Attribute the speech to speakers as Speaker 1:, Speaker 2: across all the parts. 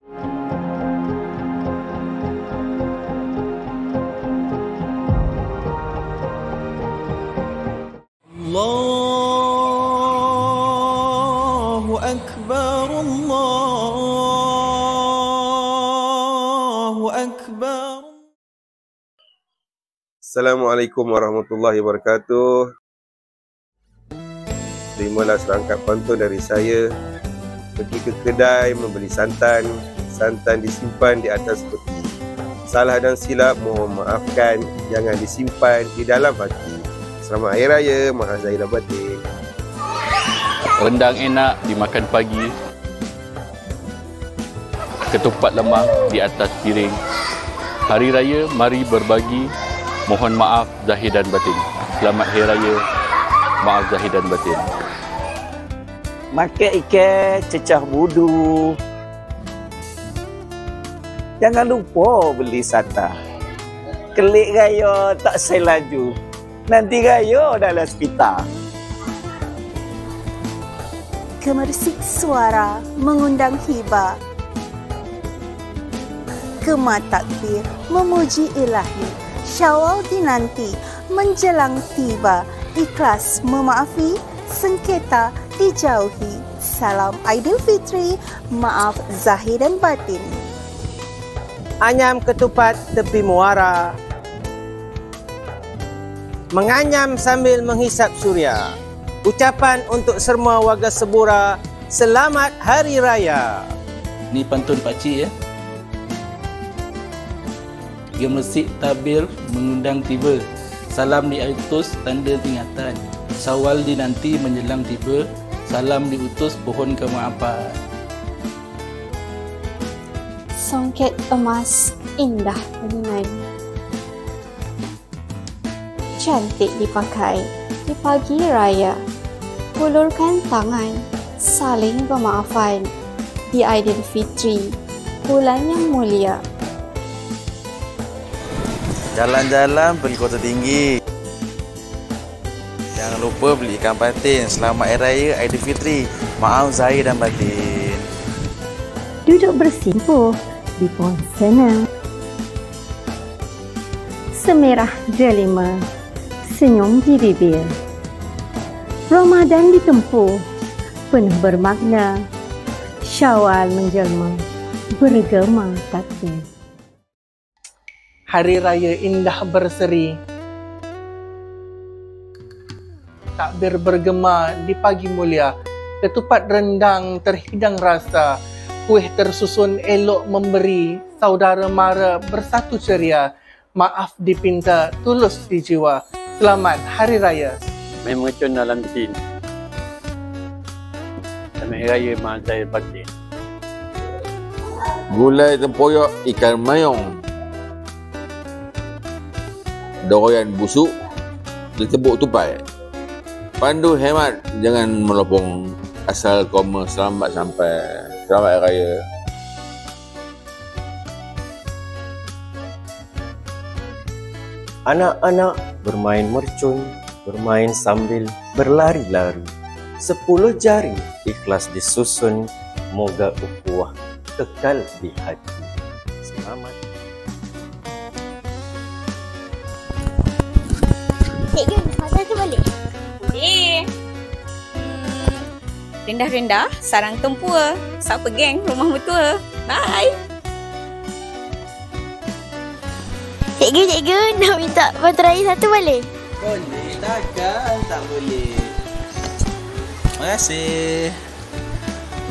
Speaker 1: Allahu Akbar, Allahu Akbar.
Speaker 2: Assalamualaikum warahmatullahi wabarakatuh. Terimalah serangkap pantun dari saya. Pergi ke kedai membeli santan. Santan disimpan di atas peti. Salah dan silap mohon maafkan. Jangan disimpan di dalam hati. Selamat Hari Raya, maaf zahir dan batin.
Speaker 3: Rendang enak dimakan pagi. Ketupat lemang di atas piring. Hari Raya mari berbagi. Mohon maaf zahir dan batin. Selamat Hari Raya, maaf zahir dan batin.
Speaker 4: Makan ikan cecah budu. Jangan lupa beli sata. Kelik raya tak say laju. Nanti raya dalam hospital.
Speaker 5: Gemersik suara mengundang hibah. Gema takbir memuji ilahi. Syawal dinanti menjelang tiba. Ikhlas memaafi, sengketa dijauhi. Salam Aidilfitri, maaf zahir dan batin.
Speaker 4: Anyam ketupat tepi muara. Menganyam sambil menghisap suria. Ucapan untuk semua warga Sebura, selamat Hari Raya.
Speaker 6: Ni pantun pakcik ya. Gemersik tabir mengundang tiba. Salam diutus tanda ingatan. Syawal dinanti menjelang tiba. Salam diutus pohon kemaafan.
Speaker 5: Songket emas indah menyenai. Cantik dipakai di pagi raya. Hulurkan tangan, saling bermaafan di Aidilfitri, bulan yang mulia.
Speaker 7: Jalan-jalan pergi Kota Tinggi. Jangan lupa beli ikan patin. Selamat Hari Raya Aidilfitri. Maaf zahir dan batin.
Speaker 5: Duduk bersimpuh di pohon senang. Semerah delima, senyum di bibir. Ramadan ditempuh, penuh bermakna. Syawal menjelma, bergema takbir.
Speaker 4: Hari Raya indah berseri. Takbir bergema di pagi mulia. Ketupat rendang terhidang rasa. Kuih tersusun elok memberi. Saudara mara bersatu ceria. Maaf dipinta, tulus di jiwa. Selamat Hari Raya.
Speaker 3: Memecun dalam tin. Selamat Hari Raya, maaf zahir batin.
Speaker 8: Gulai tempoyak ikan mayong. Dorian busuk ditebuk tupai. Pandu hemat, jangan melopong. Asal koma selamat sampai. Selamat Hari Raya.
Speaker 9: Anak-anak bermain mercun, bermain sambil berlari-lari. 10 jari ikhlas disusun, moga ukhuwah kekal di hati. Selamat.
Speaker 5: Cikgu, masa tu balik?
Speaker 10: Boleh. Rendah-rendah, sarang tempua. Siapa geng rumah mertua. Bye.
Speaker 5: Cikgu, nak minta pantun raya satu boleh?
Speaker 7: Boleh, takkan tak boleh. Terima kasih.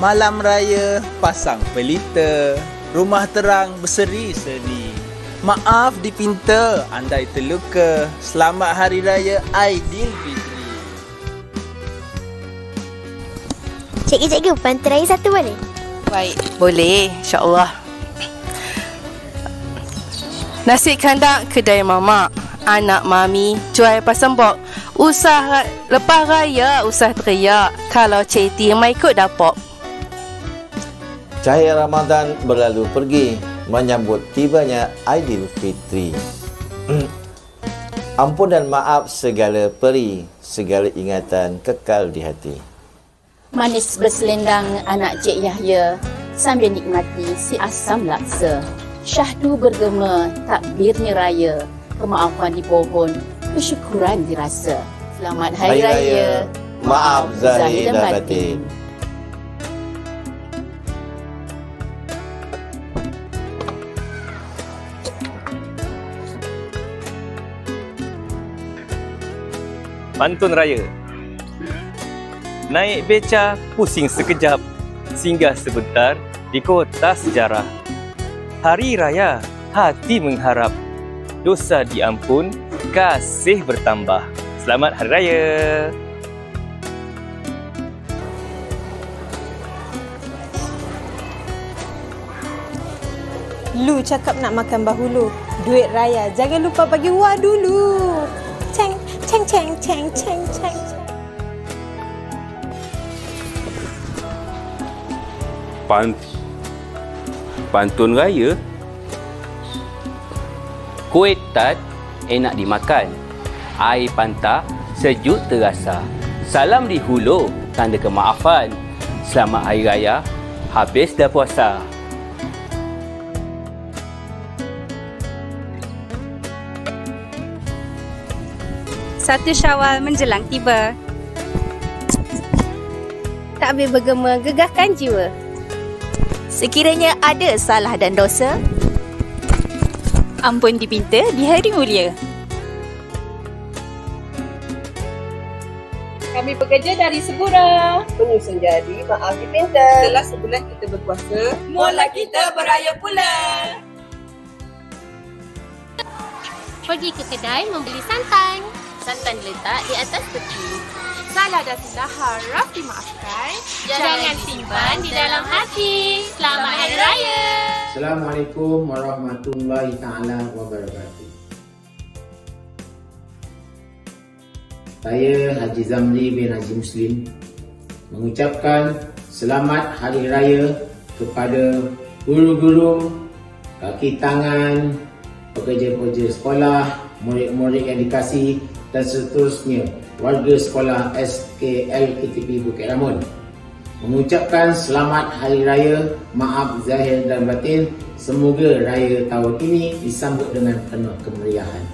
Speaker 7: Malam raya pasang pelita. Rumah terang berseri-seri. Maaf dipinta, andai terluka. Selamat Hari Raya Aidilfitri.
Speaker 5: Cikgu, pantun raya satu boleh?
Speaker 10: Baik, boleh. InsyaAllah. Nasi kandang kedai mamak. Anak mami jual pasembok. Usah lepas raya, usah teriak. Kalau ceti mai ikut dapur.
Speaker 11: Cahaya Ramadan berlalu pergi, menyambut tibanya Aidilfitri. Ampun dan maaf segala peri, segala ingatan kekal di hati.
Speaker 12: Manis berselendang anak Cik Yahya. sambil nikmati si asam laksa. Syahdu bergema, takbirnya raya, kemaafan dipohon, kesyukuran dirasa. Selamat Hari Raya,
Speaker 11: maaf zahir dan batin.
Speaker 13: Pantun Raya. Naik beca, pusing sekejap, singgah sebentar di kota sejarah. Hari Raya, hati mengharap, dosa diampun, kasih bertambah. Selamat Hari Raya.
Speaker 14: Lu cakap nak makan bahulu, duit raya jangan lupa bagi wah dulu. Ceng ceng ceng ceng ceng ceng.
Speaker 3: Pantun Raya. Kuih tat enak dimakan, air pantak sejuk terasa. Salam di hulu, tanda kemaafan. Selamat Hari Raya, habis dah puasa.
Speaker 15: 1 Syawal menjelang tiba.
Speaker 5: Takbir bergema gegahkan jiwa.
Speaker 16: Sekiranya ada salah dan dosa,
Speaker 15: ampun dipinta di hari mulia.
Speaker 10: Kami bekerja dari Sepura.
Speaker 17: Menyusun jadi maaf dipinta.
Speaker 10: Setelah sebulan kita berpuasa, mula kita beraya pula.
Speaker 5: Pergi ke kedai membeli santan. Santan diletak di atas peti.
Speaker 10: Salah dan silap harap dimaafkan.
Speaker 5: Jangan simpan di dalam hati. Selamat Hari Raya.
Speaker 18: Assalamualaikum warahmatullahi taala wabarakatuh. Saya Haji Zamri bin Haji Muslim mengucapkan selamat Hari Raya kepada guru-guru, kaki tangan, pekerja-pekerja sekolah, murid-murid yang dikasihi dan seterusnya warga sekolah SKLKTP Bukit Ramun. Mengucapkan selamat Hari Raya, maaf zahir dan batin. Semoga raya tahun ini disambut dengan penuh kemeriahan.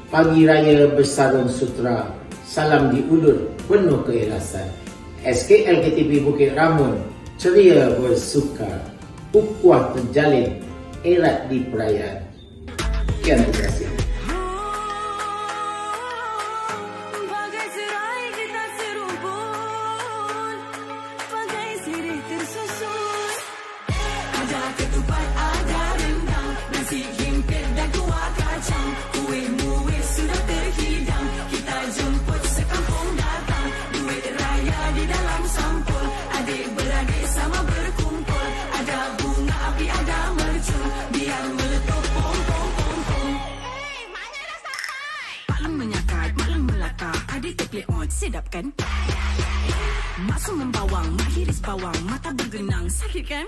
Speaker 18: Pagi raya bersarung sutera, salam diulur penuh keikhlasan. SKLKTP Bukit Ramun ceria bersuka, ukhuwah terjalin, erat di perayaan. Sekian, terima kasih.
Speaker 19: Sedap kan? Masuk membawang, mak hiris bawang, mata bergenang, sakit kan?